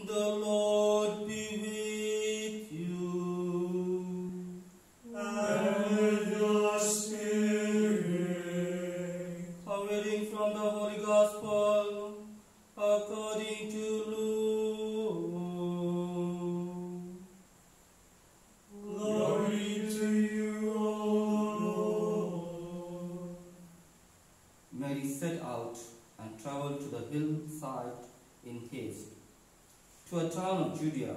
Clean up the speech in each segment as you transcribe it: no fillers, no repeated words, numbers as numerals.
The Lord be with you. And with your spirit. A reading from the Holy Gospel according to Luke. Glory to you, O Lord. Mary set out and traveled to the hillside in haste, to a town of Judea,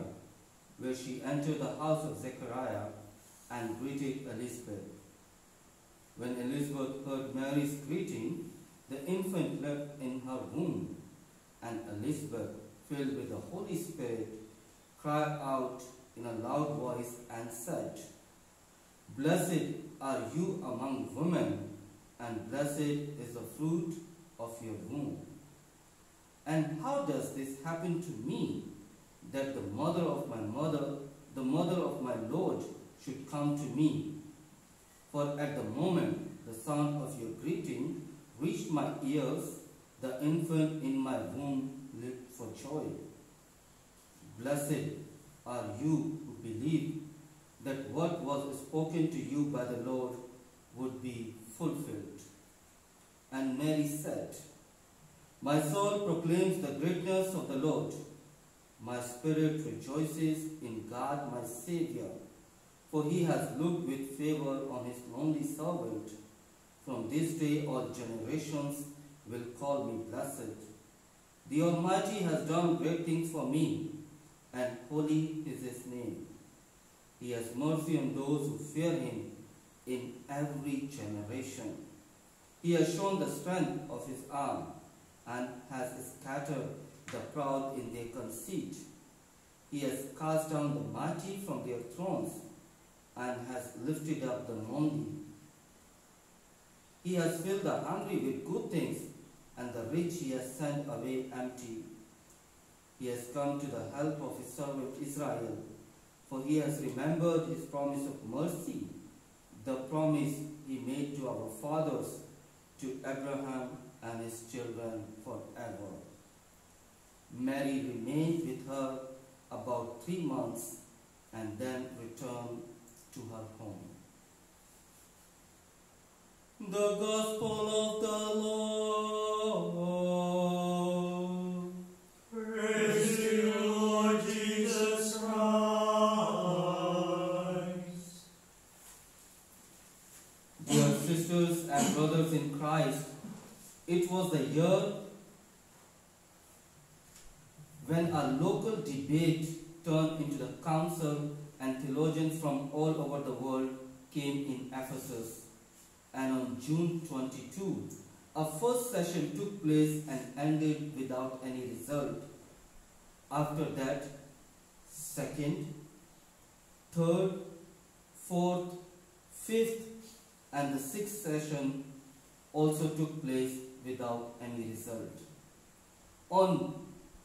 where she entered the house of Zechariah and greeted Elizabeth. When Elizabeth heard Mary's greeting, the infant leapt in her womb, and Elizabeth, filled with the Holy Spirit, cried out in a loud voice and said, "Blessed are you among women, and blessed is the fruit of your womb. And how does this happen to me, that the mother of my Lord, should come to me? For at the moment the sound of your greeting reached my ears, the infant in my womb leaped for joy. Blessed are you who believe that what was spoken to you by the Lord would be fulfilled." And Mary said, "My soul proclaims the greatness of the Lord. My spirit rejoices in God my Saviour, for he has looked with favor on his lonely servant. From this day all generations will call me blessed. The Almighty has done great things for me, and holy is his name. He has mercy on those who fear him in every generation. He has shown the strength of his arm, and has scattered the proud in their conceit. He has cast down the mighty from their thrones, and has lifted up the lowly. He has filled the hungry with good things, and the rich he has sent away empty. He has come to the help of his servant Israel, for he has remembered his promise of mercy, the promise he made to our fathers, to Abraham and his children forever." Mary remained with her about 3 months and then returned to her home. The Gospel of the Lord. Praise to you, Lord Jesus Christ. Dear sisters and brothers in Christ, it was the year when a local debate turned into the council, and theologians from all over the world came in Ephesus. And on June 22, a first session took place and ended without any result. After that, second, third, fourth, fifth, and the sixth session also took place without any result. On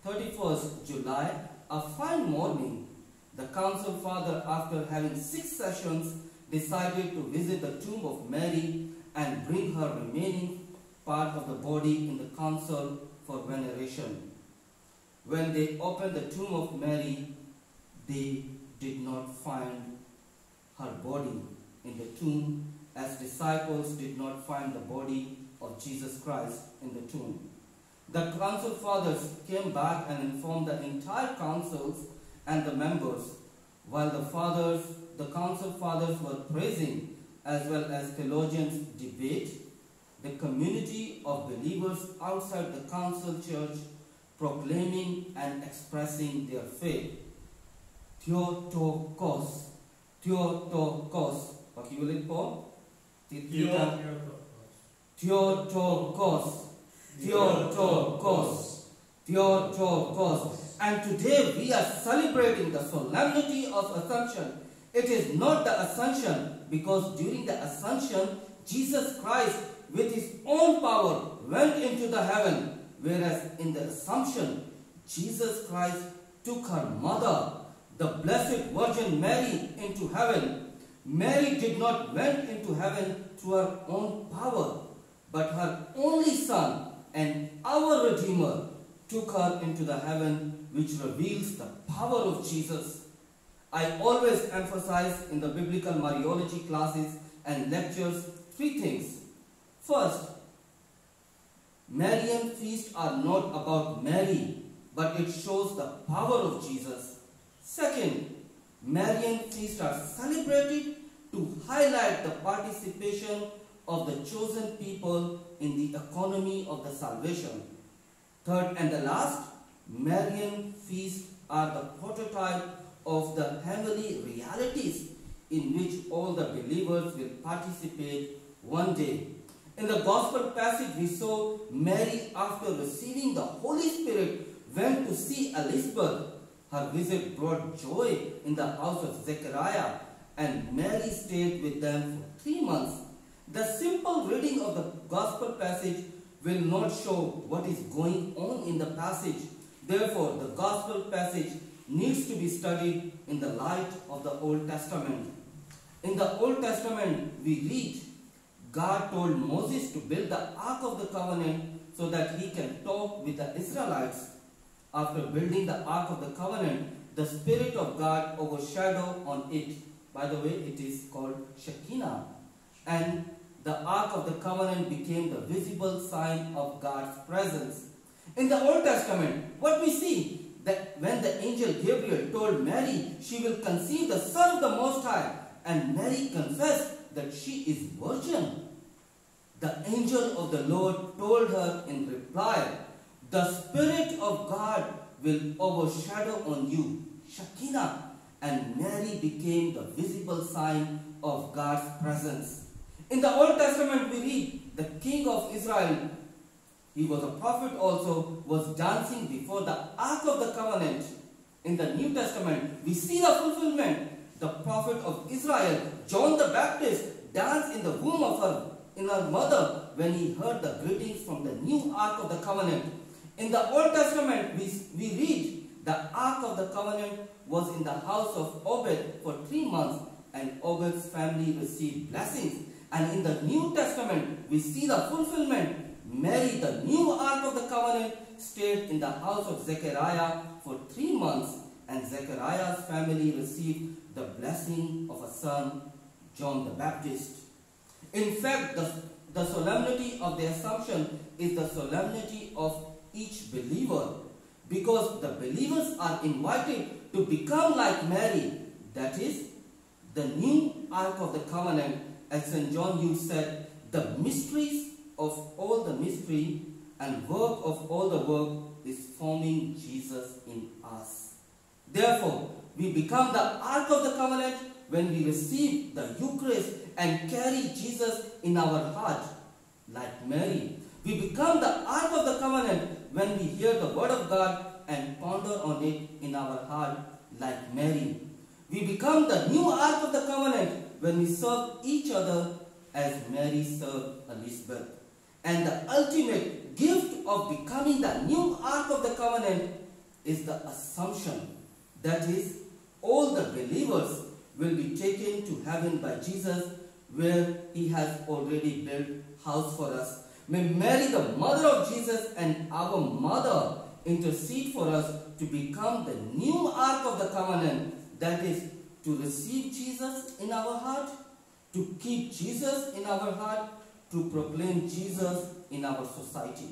31st July, a fine morning, the council father, after having 6 sessions, decided to visit the tomb of Mary and bring her remaining part of the body in the council for veneration. When they opened the tomb of Mary, they did not find her body in the tomb, as disciples did not find the body of Jesus Christ in the tomb. The council fathers came back and informed the entire councils and the members. While the council fathers were praising as well as theologians debate, the community of believers outside the council church proclaiming and expressing their faith. Theotokos. Theotokos. What you will it call? Theotokos. Theotokos. Theotokos. And today we are celebrating the solemnity of Assumption. It is not the Assumption, because during the Assumption, Jesus Christ with his own power went into the heaven, whereas in the Assumption, Jesus Christ took her mother, the Blessed Virgin Mary, into heaven. Mary did not went into heaven through her own power, but her only Son and our Redeemer, took her into the heaven, which reveals the power of Jesus. I always emphasize in the biblical Mariology classes and lectures three things. First, Marian feasts are not about Mary, but it shows the power of Jesus. Second, Marian feasts are celebrated to highlight the participation of the chosen people in the economy of the salvation. Third and the last, Marian feasts are the prototype of the heavenly realities in which all the believers will participate one day. In the gospel passage we saw Mary, after receiving the Holy Spirit, went to see Elizabeth. Her visit brought joy in the house of Zechariah, and Mary stayed with them for 3 months. The simple reading of the gospel passage will not show what is going on in the passage. Therefore, the gospel passage needs to be studied in the light of the Old Testament. In the Old Testament, we read, God told Moses to build the Ark of the Covenant so that he can talk with the Israelites. After building the Ark of the Covenant, the Spirit of God overshadowed on it. By the way, it is called Shekinah. And the Ark of the Covenant became the visible sign of God's presence. In the Old Testament, what we see, that when the angel Gabriel told Mary she will conceive the Son of the Most High, and Mary confessed that she is virgin, the angel of the Lord told her in reply, the Spirit of God will overshadow on you, Shekinah, and Mary became the visible sign of God's presence. In the Old Testament we read, the king of Israel, he was a prophet also, was dancing before the Ark of the Covenant. In the New Testament, we see the fulfillment. The prophet of Israel, John the Baptist, danced in the womb of her mother when he heard the greetings from the new Ark of the Covenant. In the Old Testament, we read, the Ark of the Covenant was in the house of Obed for 3 months, and Obed's family received blessings. And in the New Testament, we see the fulfillment. Mary, the new Ark of the Covenant, stayed in the house of Zechariah for 3 months, and Zechariah's family received the blessing of a son, John the Baptist. In fact, the solemnity of the Assumption is the solemnity of each believer, because the believers are invited to become like Mary, that is, the new Ark of the Covenant. As St. John Hughes said, the mysteries of all the mystery and work of all the work is forming Jesus in us. Therefore, we become the Ark of the Covenant when we receive the Eucharist and carry Jesus in our heart, like Mary. We become the Ark of the Covenant when we hear the Word of God and ponder on it in our heart, like Mary. We become the new Ark of the Covenant when we serve each other as Mary served Elizabeth. And the ultimate gift of becoming the new Ark of the Covenant is the Assumption. That is, all the believers will be taken to heaven by Jesus, where he has already built house for us. May Mary, the mother of Jesus and our mother, intercede for us to become the new Ark of the Covenant, that is, to receive Jesus in our heart, to keep Jesus in our heart, to proclaim Jesus in our society.